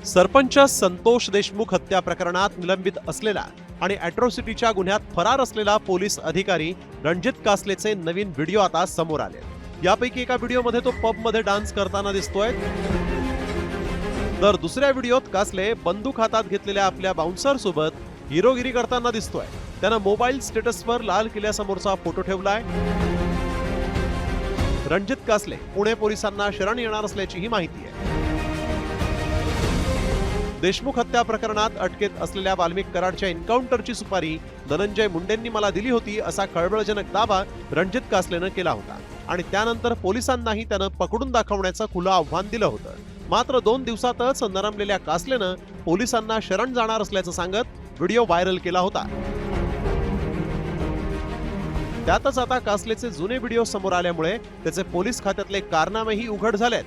सरपंच संतोष देशमुख हत्या प्रकरणात निलंबित असलेला आणि अॅट्रॉसिटीच्या गुन्ह्यात फरार असलेला पोलीस अधिकारी रणजित कासलेचे नवीन व्हिडिओ आता समोर आले। यापैकी एका व्हिडिओमध्ये तो पबमध्ये डान्स करताना दिसतोय, तर दुसऱ्या व्हिडिओत कासले बंदूक हातात घेतलेल्या आपल्या बाउन्सर सोबत हिरोगिरी करताना दिसतोय। त्यानं मोबाईल स्टेटसवर लाल किल्ल्यासमोरचा फोटो ठेवलाय। रणजित कासले पुणे पोलिसांना शरण येणार असल्याचीही माहिती आहे। देशमुख हत्या प्रकरणात अटकेत असलेल्या वाल्मिक कराडच्या एन्काउंटरची सुपारी धनंजय मुंडेंनी मला दिली होती असा खळबळजनक दावा रणजित कासलेनं केला होता आणि त्यानंतर पोलिसांनाही त्यानं पकडून दाखवण्याचं खुलं आव्हान दिलं होतं। मात्र 2 दिवसातच नरमलेल्या कासलेनं पोलिसांना शरण जाणार असल्याचं सांगत व्हिडिओ व्हायरल केला होता। त्यातच आता कासलेचे जुने व्हिडिओ समोर आल्यामुळे त्याचे पोलीस खात्यातले कारनामेही उघड झालेत।